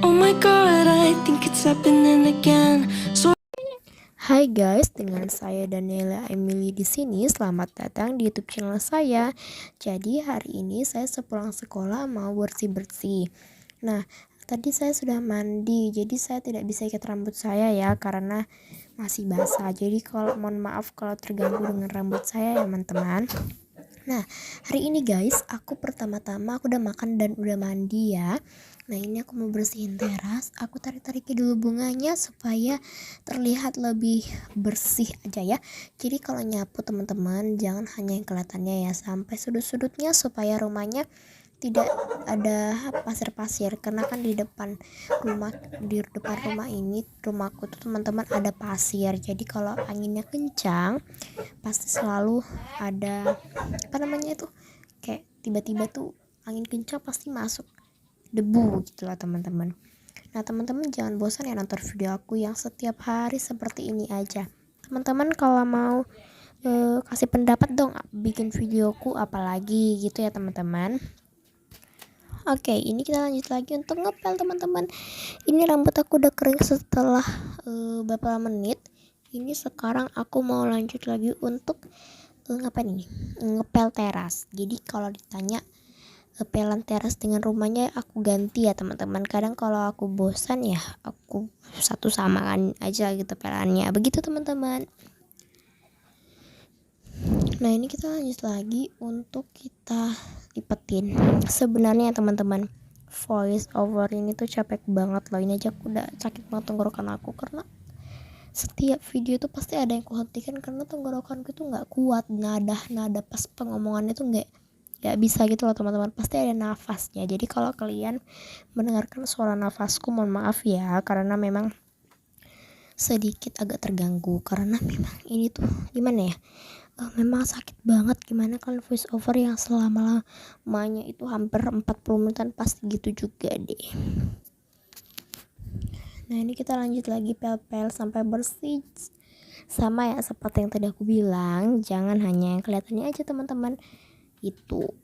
Oh my god, I think it's happening again. So Hai guys, dengan saya Daniela Emily di sini. Selamat datang di YouTube channel saya. Jadi hari ini saya sepulang sekolah mau bersih-bersih. Nah, tadi saya sudah mandi, jadi saya tidak bisa ikat rambut saya ya karena masih basah. Jadi mohon maaf kalau terganggu dengan rambut saya ya teman-teman. Nah, hari ini guys, aku pertama-tama aku udah makan dan udah mandi ya. Nah, ini aku mau bersihin teras. Aku tarik-tarikin dulu bunganya supaya terlihat lebih bersih aja ya. Jadi kalau nyapu teman-teman, jangan hanya yang kelihatannya ya, sampai sudut-sudutnya supaya rumahnya tidak ada pasir-pasir, karena kan di depan rumah ini, rumahku tuh teman-teman, ada pasir. Jadi kalau anginnya kencang pasti selalu ada itu, kayak tiba-tiba tuh angin kencang pasti masuk debu gitu lah teman-teman. Nah teman-teman jangan bosan ya nonton video aku yang setiap hari seperti ini aja. Teman-teman kalau mau kasih pendapat dong, bikin videoku apalagi gitu ya teman-teman. Oke, ini kita lanjut lagi untuk ngepel teman-teman. Ini rambut aku udah kering setelah beberapa menit. Ini sekarang aku mau lanjut lagi untuk ngapain ini? Ngepel teras. Jadi kalau ditanya pelan teras dengan rumahnya, aku ganti ya teman-teman. Kadang kalau aku bosan ya aku satu samaan aja gitu pelannya. Begitu teman-teman. Nah, ini kita lanjut lagi untuk kita lipetin. Sebenarnya teman-teman, voice over ini tuh capek banget loh. Ini aja aku udah sakit banget tenggorokan aku karena setiap video tuh pasti ada yang kuhentikan karena tenggorokanku tuh nggak kuat, nada pas pengomongannya tuh nggak bisa gitu loh teman-teman. Pasti ada nafasnya. Jadi kalau kalian mendengarkan suara nafasku, mohon maaf ya karena memang sedikit agak terganggu karena memang ini tuh gimana ya, memang sakit banget. Gimana kalau voice over yang selama-lamanya itu hampir 40 menitan, pasti gitu juga deh. Nah, ini kita lanjut lagi pel-pel sampai bersih. Sama ya seperti yang tadi aku bilang, jangan hanya yang kelihatannya aja teman-teman. Itu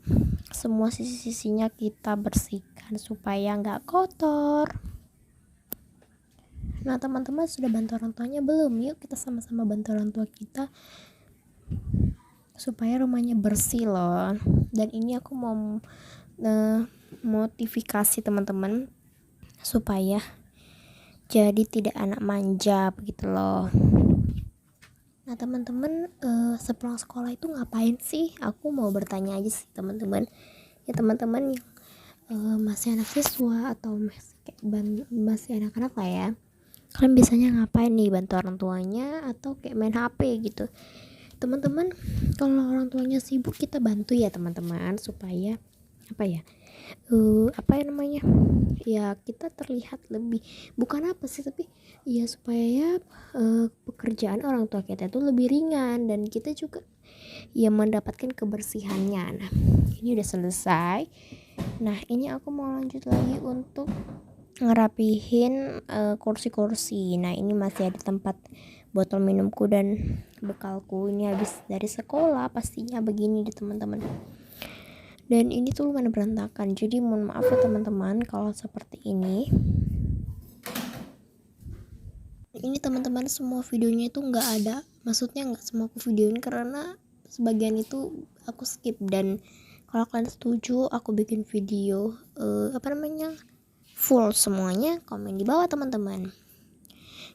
semua sisi-sisinya kita bersihkan supaya nggak kotor. Nah teman-teman sudah bantu orang tuanya belum? Yuk kita sama-sama bantu orang tua kita supaya rumahnya bersih loh. Dan ini aku mau motivasi teman-teman supaya jadi tidak anak manja begitu loh. Nah teman-teman, sepulang sekolah itu ngapain sih? Aku mau bertanya aja sih teman-teman. Ya teman-teman yang masih anak siswa atau masih anak-anak lah ya. Kalian biasanya ngapain nih? Bantu orang tuanya atau kayak main HP gitu? Teman-teman, kalau orang tuanya sibuk kita bantu ya teman-teman supaya ya kita terlihat lebih, bukan apa sih, tapi ya supaya pekerjaan orang tua kita itu lebih ringan dan kita juga ya mendapatkan kebersihannya. Nah ini udah selesai. Nah ini aku mau lanjut lagi untuk ngerapihin kursi-kursi. Nah ini masih ada tempat botol minumku dan bekalku. Ini habis dari sekolah pastinya begini deh teman-teman. Dan ini tuh lumayan berantakan, jadi mohon maaf ya teman-teman kalau seperti ini. Ini teman-teman semua videonya itu nggak ada, maksudnya nggak semua aku videoin karena sebagian itu aku skip. Dan kalau kalian setuju aku bikin video full semuanya, komen di bawah teman-teman.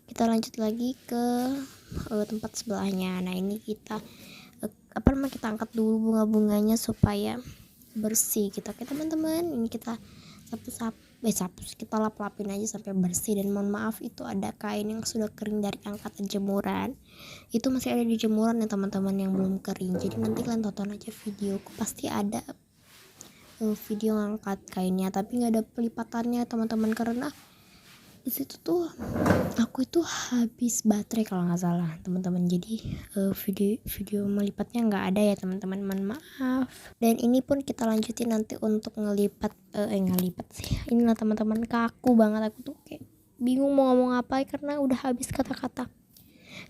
Kita lanjut lagi ke tempat sebelahnya. Nah ini kita kita angkat dulu bunga-bunganya supaya bersih kita. Oke teman-teman, ini kita kita lap-lapin aja sampai bersih. Dan mohon maaf itu ada kain yang sudah kering dari angkatan jemuran, itu masih ada di jemuran ya teman-teman yang belum kering. Jadi nanti kalian tonton aja videoku, pasti ada video ngangkat kainnya tapi nggak ada pelipatannya teman-teman, karena di situ tuh aku itu habis baterai kalau nggak salah teman-teman. Jadi video melipatnya nggak ada ya teman-teman, mohon maaf. Dan ini pun kita lanjutin nanti untuk ngelipat sih. Inilah teman-teman, kaku banget aku tuh, kayak bingung mau ngomong apa karena udah habis kata-kata.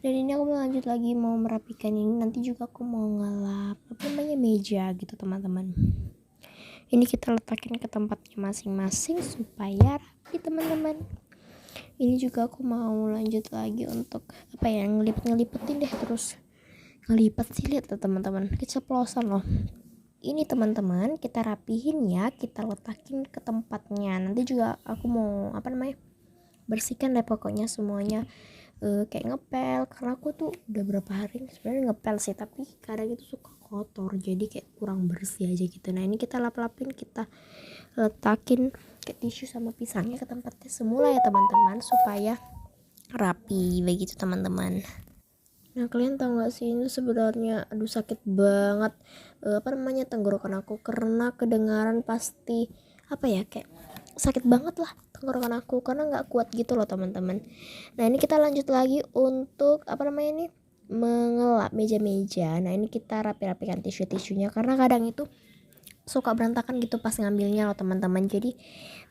Dan ini aku mau lanjut lagi mau merapikan ini, nanti juga aku mau ngelap meja gitu teman-teman. Ini kita letakin ke tempatnya masing-masing supaya rapi teman-teman. teman-teman. Ini juga aku mau lanjut lagi untuk apa ya, ngelipetin deh, terus ngelipat sih, lihat tuh teman-teman, keceplosan loh. Ini teman-teman, kita rapihin ya, kita letakin ke tempatnya. Nanti juga aku mau bersihkan deh pokoknya semuanya, kayak ngepel, karena aku tuh udah berapa hari sebenarnya ngepel sih, tapi kadang itu suka kotor, jadi kayak kurang bersih aja gitu. Nah ini kita lap-lapin, kita letakin ke tisu sama pisangnya ke tempatnya semula ya teman-teman, supaya rapi begitu teman-teman. Nah kalian tahu gak sih, ini sebenarnya aduh sakit banget tenggorokan aku, karena kedengaran pasti kayak sakit banget lah tenggorokan aku, karena nggak kuat gitu loh teman-teman. Nah ini kita lanjut lagi untuk mengelap meja-meja. Nah ini kita rapi-rapikan tisu-tisunya, karena kadang itu suka berantakan gitu pas ngambilnya loh teman-teman. Jadi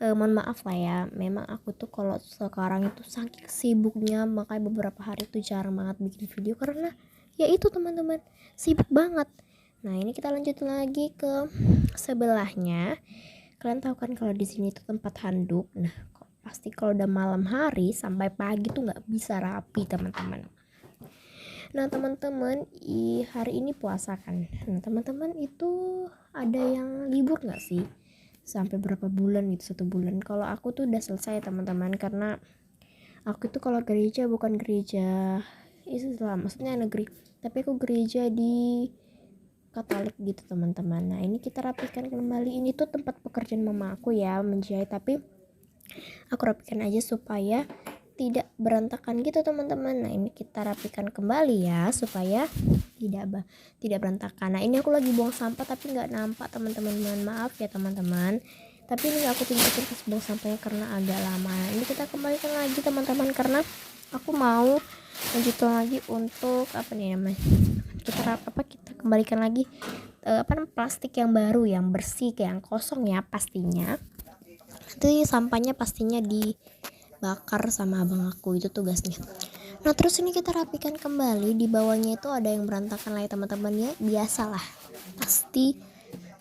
mohon maaf lah ya, memang aku tuh kalau sekarang itu saking sibuknya, makanya beberapa hari tuh jarang banget bikin video, karena ya itu teman-teman, sibuk banget. Nah ini kita lanjut lagi ke sebelahnya. Kalian tahu kan kalau di sini tuh tempat handuk. Nah pasti kalau udah malam hari sampai pagi tuh nggak bisa rapi teman-teman. Nah teman-teman, hari ini puasa kan. Nah teman-teman itu ada yang libur nggak sih? Sampai berapa bulan gitu, 1 bulan. Kalau aku tuh udah selesai teman-teman, karena aku tuh kalau gereja bukan gereja Islam, maksudnya negeri, tapi aku gereja di Katolik gitu teman-teman. Nah ini kita rapikan kembali. Ini tuh tempat pekerjaan mama aku ya, menjahit, tapi aku rapikan aja supaya tidak berantakan gitu teman-teman. Nah ini kita rapikan kembali ya, supaya tidak berantakan. Nah ini aku lagi buang sampah tapi nggak nampak teman-teman, mohon maaf ya teman-teman. Tapi ini aku tunjukin pas buang sampahnya karena agak lama. Nah, ini kita kembalikan lagi teman-teman, karena aku mau lanjutin lagi untuk kita kembalikan lagi plastik yang baru, yang bersih, yang kosong ya pastinya. Nanti sampahnya pastinya dibakar sama abang aku, itu tugasnya. Nah terus ini kita rapikan kembali. Di bawahnya itu ada yang berantakan lah ya teman-teman ya, biasalah, pasti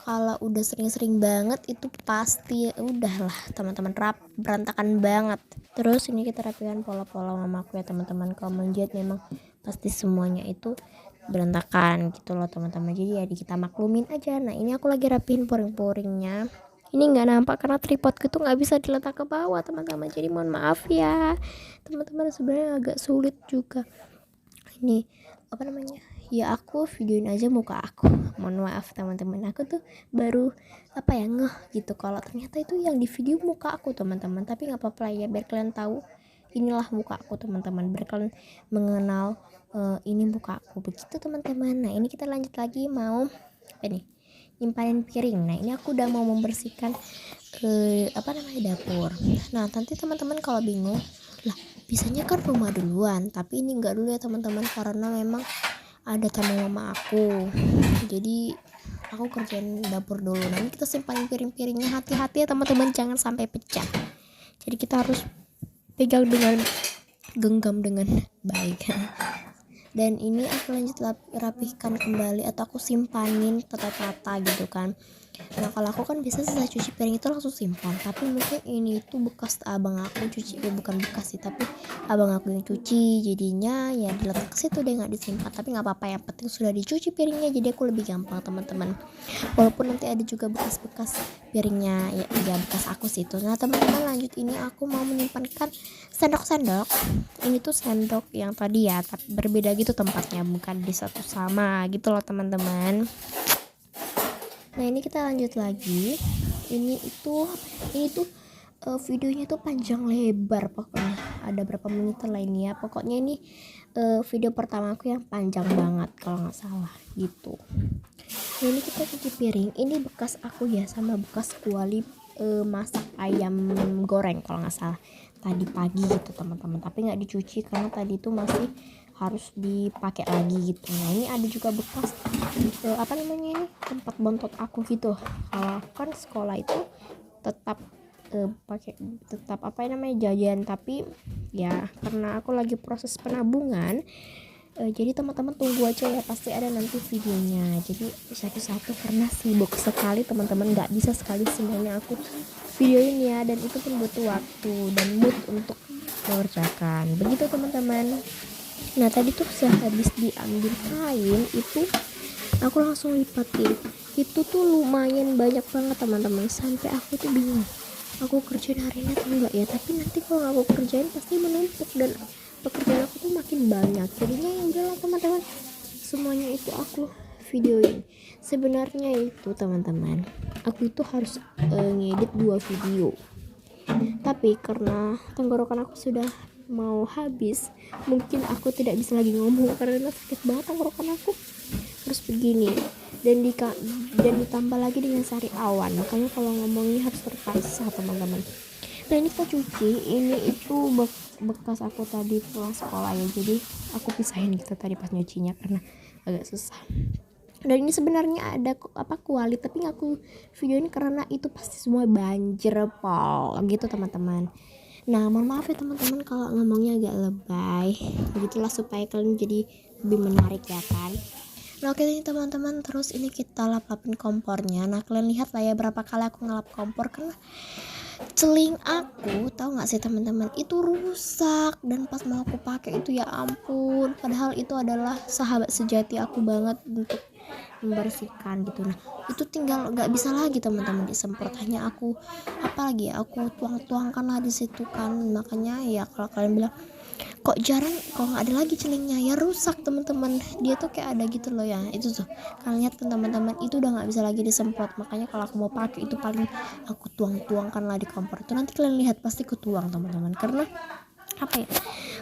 kalau udah sering-sering banget itu pasti udahlah teman-teman, berantakan banget. Terus ini kita rapikan pola-pola mamaku ya teman-teman. Kalau menjahit memang pasti semuanya itu berantakan gitu loh teman-teman, jadi ya kita maklumin aja. Nah ini aku lagi rapihin poring-poringnya. Ini nggak nampak karena tripodku tuh nggak bisa diletak ke bawah teman-teman, jadi mohon maaf ya teman-teman, sebenarnya agak sulit juga. Ini ya aku videoin aja muka aku, mohon maaf teman-teman. Aku tuh baru ngeh gitu kalau ternyata itu yang di video muka aku teman-teman. Tapi nggak apa-apa ya, biar kalian tahu inilah muka aku teman-teman, biar kalian mengenal ini muka aku begitu teman-teman. Nah ini kita lanjut lagi, mau nyimpanin piring. Nah ini aku udah mau membersihkan dapur. Nah nanti teman-teman kalau bingung lah, bisanya kan rumah duluan, tapi ini enggak dulu ya teman-teman, karena memang ada tamu mama aku, jadi aku kerjain dapur dulu. Nah ini kita simpanin piring-piringnya, hati-hati ya teman-teman, jangan sampai pecah. Jadi kita harus pegang dengan genggam dengan baik. Dan ini aku lanjut rapihkan kembali, atau aku simpanin tata-tata gitu kan. Nah kalau aku kan biasa selesai cuci piring itu langsung simpan, tapi mungkin ini tuh bekas abang aku cuci, bukan bekas sih, tapi abang aku yang cuci, jadinya ya diletak ke situ deh, nggak disimpan. Tapi nggak apa-apa, yang penting sudah dicuci piringnya, jadi aku lebih gampang teman-teman. Walaupun nanti ada juga bekas-bekas piringnya ya bekas aku situ. Nah teman-teman, lanjut ini aku mau menyimpankan sendok-sendok. Ini tuh sendok yang tadi ya, tapi berbeda gitu tempatnya, bukan di satu sama gitu loh teman-teman. Nah ini kita lanjut lagi. Ini tuh videonya tuh panjang lebar, pokoknya ada berapa menit lah ini ya. Pokoknya ini video pertama aku yang panjang banget kalau nggak salah gitu. Nah ini kita cuci piring. Ini bekas aku ya, sama bekas kuali masak ayam goreng kalau nggak salah tadi pagi gitu teman-teman. Tapi nggak dicuci karena tadi tuh masih harus dipakai lagi gitu. Nah ini ada juga bekas ini tempat bontot aku gitu. Kalau kan sekolah itu tetap pakai jajan, tapi ya karena aku lagi proses penabungan, Jadi teman-teman tunggu aja ya, pasti ada nanti videonya. Jadi satu-satu karena sibuk sekali teman-teman, nggak bisa sekali semuanya aku videoin ya, dan itu pun butuh waktu dan mood untuk mengerjakan. Begitu teman-teman. Nah tadi tuh sehabis diambil kain itu aku langsung lipatin. Itu tuh lumayan banyak banget teman-teman, sampai aku tuh bingung aku kerjain hari ini atau enggak ya, tapi nanti kalau aku kerjain pasti menumpuk dan pekerjaan aku tuh makin banyak. Jadinya yang udahlah teman-teman, semuanya itu aku videoin. Sebenarnya itu teman-teman, aku itu harus ngedit 2 video, tapi karena tenggorokan aku sudah mau habis, mungkin aku tidak bisa lagi ngomong karena sakit banget tenggorokan aku. Terus begini, dan ditambah lagi dengan sari awan, makanya kalau ngomongnya harus terpaksa teman-teman. Nah ini kita cuci, ini itu bekas aku tadi pulang sekolah ya, jadi aku pisahin gitu tadi pas nyucinya karena agak susah. Dan ini sebenarnya ada kuali, tapi aku videoin karena itu pasti semua banjir pol gitu teman-teman. Nah mohon maaf ya teman-teman kalau ngomongnya agak lebay, begitulah supaya kalian jadi lebih menarik ya kan. Nah oke nih teman-teman, terus ini kita lap-lapin kompornya. Nah kalian lihat lah ya berapa kali aku ngelap kompor, karena celing aku, tahu nggak sih teman-teman, itu rusak. Dan pas mau aku pakai itu ya ampun, padahal itu adalah sahabat sejati aku banget untuk membersihkan gitu. Nah itu tinggal nggak bisa lagi teman-teman disemprot, hanya aku apalagi ya, aku tuang-tuangkan lah di situ kan. Makanya ya kalau kalian bilang kok jarang, kok nggak ada lagi celingnya, ya rusak teman-teman, dia tuh kayak ada gitu loh ya. Itu tuh kalian lihat kan teman-teman, itu udah nggak bisa lagi disemprot. Makanya kalau aku mau pakai itu paling aku tuang-tuangkan lah di kompor itu. Nanti kalian lihat pasti kutuang teman-teman, karena apa ya,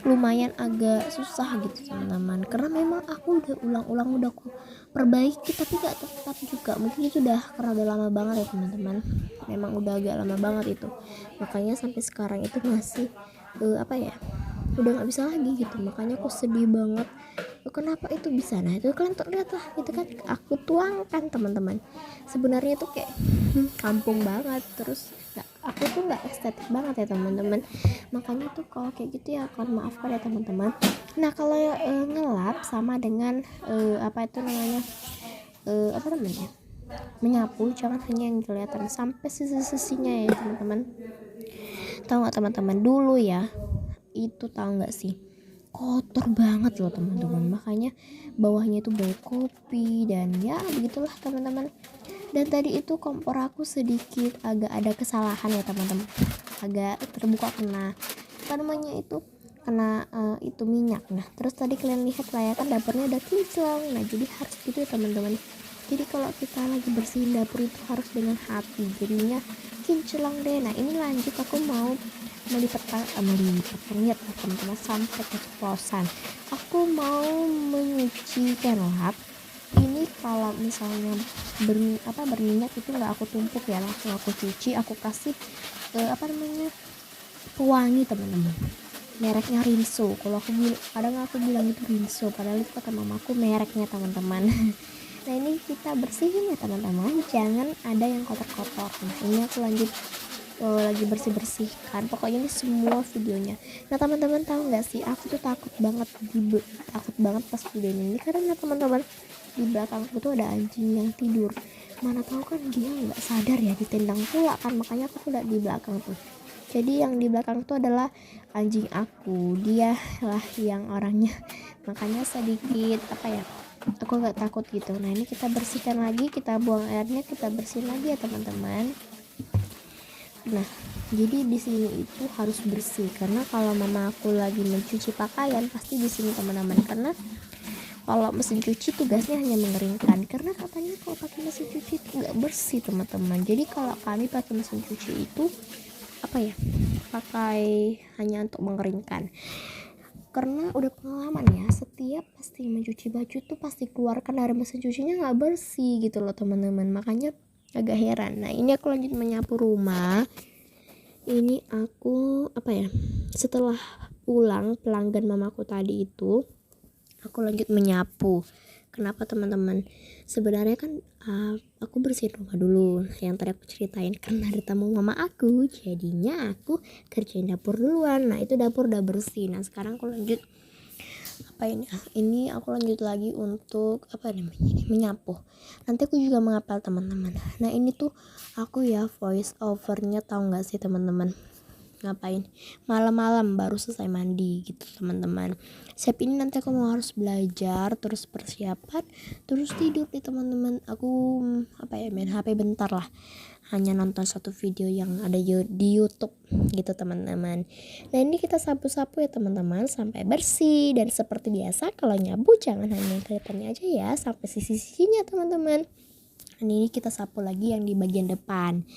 lumayan agak susah gitu teman-teman, karena memang aku udah ulang-ulang udah aku perbaiki tapi gak tetap juga. Mungkin itu udah karena udah lama banget ya teman-teman, memang udah agak lama banget itu, makanya sampai sekarang itu masih apa ya, udah nggak bisa lagi gitu. Makanya aku sedih banget, kenapa itu bisa. Nah itu kalian tuh lihat lah gitu kan, aku tuangkan teman-teman. Sebenarnya tuh kayak kampung banget, terus aku tuh nggak estetik banget ya teman-teman. Makanya tuh kalau kayak gitu ya mohon maafkan ya teman-teman. Nah kalau ngelap sama dengan apa itu namanya, apa namanya, menyapu, jangan hanya yang kelihatan sampai sisi-sisinya ya teman-teman. Tahu nggak teman-teman, dulu ya itu tahu nggak sih, kotor banget loh teman-teman. Makanya bawahnya itu bau kopi dan ya begitulah teman-teman. Dan tadi itu kompor aku sedikit agak ada kesalahan ya teman-teman, agak terbuka kena apa namanya itu, kena itu minyak. Nah terus tadi kalian lihat lah ya kan, dapurnya udah kinclong. Nah jadi harus gitu ya teman-teman, jadi kalau kita lagi bersihin dapur itu harus dengan hati, jadinya kinclong deh. Nah ini lanjut, aku mau melipat lihat teman-teman sampai keceplosan. Aku mau menyuci kenlap ini. Kalau misalnya berminyak itu nggak aku tumpuk ya, langsung aku cuci, aku kasih apa namanya, pewangi teman-teman, mereknya Rinso. Kalau kadang aku bilang itu Rinso, padahal itu kata mamaku mereknya teman-teman. Nah ini kita bersihin ya teman-teman, jangan ada yang kotor-kotor. Nah ini aku lanjut lagi bersih-bersihkan, pokoknya ini semua videonya. Nah teman-teman tahu nggak sih, aku tuh takut banget pas video ini, karena teman-teman di belakangku tuh ada anjing yang tidur. Mana tahu kan dia nggak sadar ya, ditendang pula kan, makanya aku tuh lihat di belakang tuh. Jadi yang di belakang tuh adalah anjing aku, dia lah yang orangnya makanya sedikit apa ya, aku nggak takut gitu. Nah ini kita bersihkan lagi, kita buang airnya, kita bersihin lagi ya teman-teman. Nah jadi di sini itu harus bersih, karena kalau mama aku lagi mencuci pakaian pasti di sini teman-teman, karena kalau mesin cuci tugasnya hanya mengeringkan, karena katanya kalau pakai mesin cuci itu nggak bersih teman-teman. Jadi kalau kami pakai mesin cuci itu apa ya, pakai hanya untuk mengeringkan, karena udah pengalaman ya, setiap pasti mencuci baju tuh pasti keluarkan dari mesin cucinya nggak bersih gitu loh teman-teman, makanya agak heran. Nah ini aku lanjut menyapu rumah. Ini aku apa ya, setelah pulang pelanggan mamaku tadi itu aku lanjut menyapu. Kenapa teman-teman, sebenarnya kan aku bersihin rumah dulu yang tadi aku ceritain, karena ada tamu mama aku, jadinya aku kerjain dapur duluan. Nah itu dapur udah bersih. Nah sekarang aku lanjut ngapain ya? Ini aku lanjut lagi untuk apa namanya ini, menyapu. Nanti aku juga mengapel teman-teman. Nah ini tuh aku ya voice overnya, tahu nggak sih teman-teman? Ngapain malam-malam baru selesai mandi gitu teman-teman. Siap, ini nanti aku mau harus belajar, terus persiapan, terus tidur nih teman-teman. Aku apa ya, main HP bentar lah, hanya nonton satu video yang ada di YouTube gitu teman-teman. Nah ini kita sapu-sapu ya teman-teman sampai bersih, dan seperti biasa kalau nyapu jangan hanya ke depannya aja ya, sampai sisi-sisinya teman-teman. Ini kita sapu lagi yang di bagian depan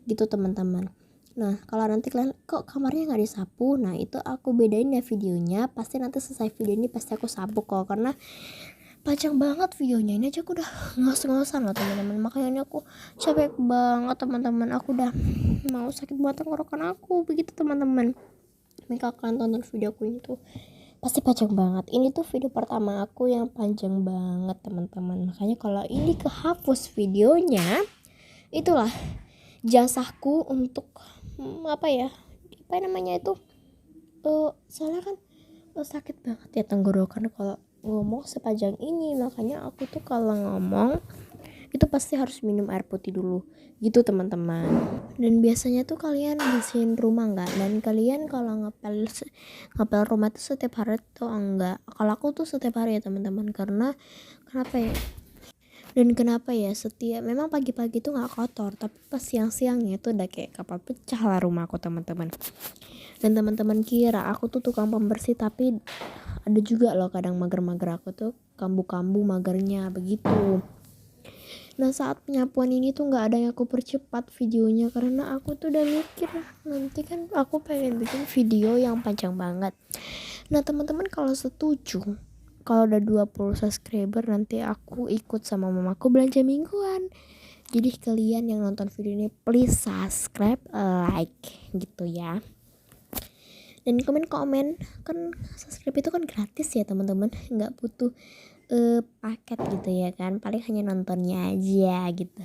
gitu teman-teman. Nah kalau nanti kalian kok kamarnya nggak disapu, nah itu aku bedain ya videonya. Pasti nanti selesai video ini pasti aku sapu kok, karena panjang banget videonya. Ini aja aku udah ngos-ngosan loh teman-teman, makanya aku capek banget teman-teman. Aku udah mau sakit buat tenggorokan aku begitu teman-teman. Mereka kalian tonton video aku ini tuh pasti panjang banget. Ini tuh video pertama aku yang panjang banget teman-teman, makanya kalau ini kehapus videonya, itulah jasaku untuk apa namanya itu, soalnya kan sakit banget ya tenggorokan kalau ngomong sepanjang ini. Makanya aku tuh kalau ngomong itu pasti harus minum air putih dulu gitu teman-teman. Dan biasanya tuh kalian bersihin rumah nggak? Dan kalian kalau ngepel rumah tuh setiap hari tuh enggak? Kalau aku tuh setiap hari ya teman-teman, karena kenapa ya? Dan kenapa ya, setiap memang pagi-pagi tuh nggak kotor, tapi pas siang-siangnya tuh udah kayak kapal pecah lah rumah aku teman-teman. Dan teman-teman kira aku tuh tukang pembersih, tapi ada juga loh kadang mager-mager aku tuh, kambuh-kambuh magernya begitu. Nah saat penyapuan ini tuh nggak ada yang aku percepat videonya, karena aku tuh udah mikir nanti kan aku pengen bikin video yang panjang banget. Nah teman-teman kalau setuju, kalau udah 20 subscriber nanti aku ikut sama mamaku belanja mingguan. Jadi kalian yang nonton video ini please subscribe, like gitu ya. Dan komen-komen, kan subscribe itu kan gratis ya teman-teman, nggak butuh paket gitu ya kan, paling hanya nontonnya aja gitu.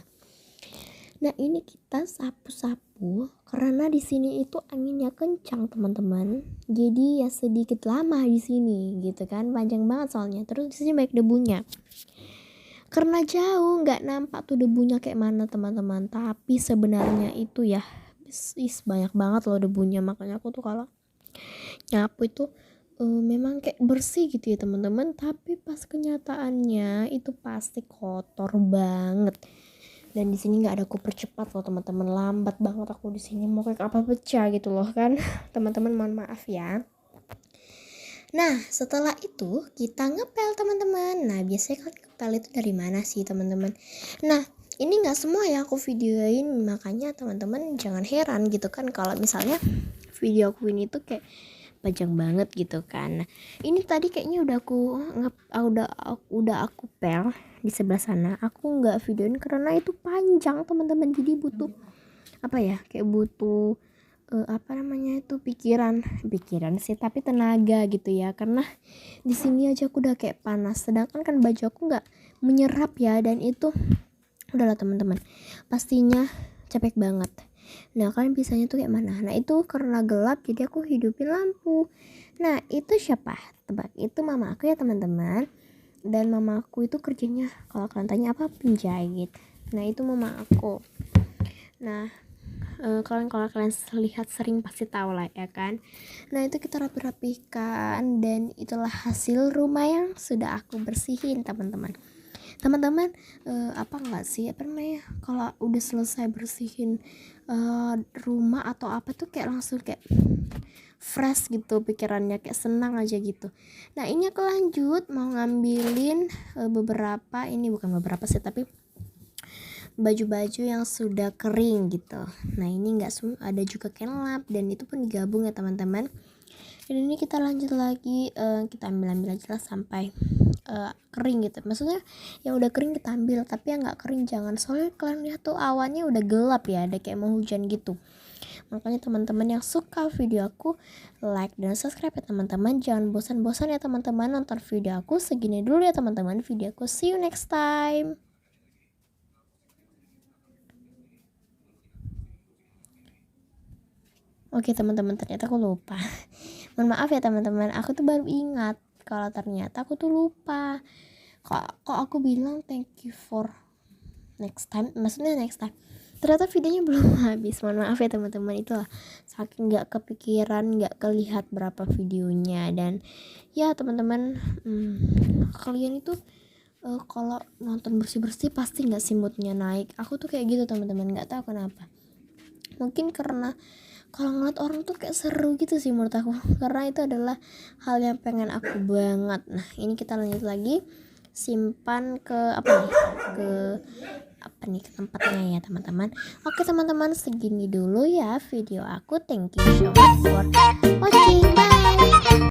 Nah ini kita sapu-sapu karena di sini itu anginnya kencang teman-teman, jadi ya sedikit lama di sini gitu kan, panjang banget soalnya. Terus di sini banyak debunya, karena jauh nggak nampak tuh debunya kayak mana teman-teman, tapi sebenarnya itu ya banyak banget loh debunya. Makanya aku tuh kalau nyapu itu memang kayak bersih gitu ya teman-teman, tapi pas kenyataannya itu pasti kotor banget. Dan di sini nggak ada aku percepat loh teman-teman, lambat banget aku di sini, mau kayak apa pecah gitu loh kan. Teman-teman mohon maaf ya. Nah setelah itu kita ngepel teman-teman. Nah biasanya kan ngepel itu dari mana sih teman-teman? Nah ini nggak semua ya aku videoin, makanya teman-teman jangan heran gitu kan kalau misalnya video aku ini tuh kayak panjang banget gitu kan. Nah, ini tadi kayaknya udah aku pel di sebelah sana. Aku nggak videoin karena itu panjang teman-teman. Jadi butuh apa ya? Kayak butuh pikiran sih, tapi tenaga gitu ya. Karena di sini aja aku udah kayak panas. Sedangkan kan baju aku nggak menyerap ya, dan itu udahlah teman-teman. Pastinya capek banget. Nah kalian bisanya tuh kayak mana? Nah itu karena gelap jadi aku hidupin lampu. Nah itu siapa? Tebak, itu mama aku ya teman-teman. Dan mama aku itu kerjanya, kalau kalian tanya apa, penjahit. Nah itu mama aku. Nah kalau kalian lihat sering pasti tahu lah ya kan. Nah itu kita rapi-rapikan, dan itulah hasil rumah yang sudah aku bersihin teman-teman. Teman-teman kalau udah selesai bersihin rumah atau apa tuh kayak langsung kayak fresh gitu pikirannya, kayak senang aja gitu. Nah ini aku lanjut mau ngambilin bukan beberapa sih, tapi baju-baju yang sudah kering gitu. Nah ini nggak semua, ada juga kain lap, dan itu pun digabung ya teman-teman. Dan ini kita lanjut lagi, kita ambil aja lah sampai kering gitu. Maksudnya yang udah kering kita ambil, tapi yang nggak kering jangan, soalnya kalian lihat tuh awannya udah gelap ya, ada kayak mau hujan gitu. Makanya teman-teman yang suka video aku, like dan subscribe ya teman-teman. Jangan bosan-bosan ya teman-teman nonton video aku. Segini dulu ya teman-teman video aku, see you next time. Oke teman-teman, ternyata aku lupa. Mohon maaf ya teman-teman, aku tuh baru ingat kalau ternyata aku tuh lupa. Kok aku bilang thank you for next time, maksudnya next time, ternyata videonya belum habis. Mohon maaf ya teman-teman, itulah saking nggak kepikiran, nggak kelihat berapa videonya. Dan ya teman-teman, kalian itu kalau nonton bersih-bersih pasti nggak sih moodnya naik. Aku tuh kayak gitu teman-teman, nggak tahu kenapa. Mungkin karena kalau ngeliat orang tuh kayak seru gitu sih menurut aku, karena itu adalah hal yang pengen aku banget. Nah ini kita lanjut lagi, simpan ke ke tempatnya ya teman-teman. Oke teman-teman, segini dulu ya video aku. Thank you so much for watching, bye.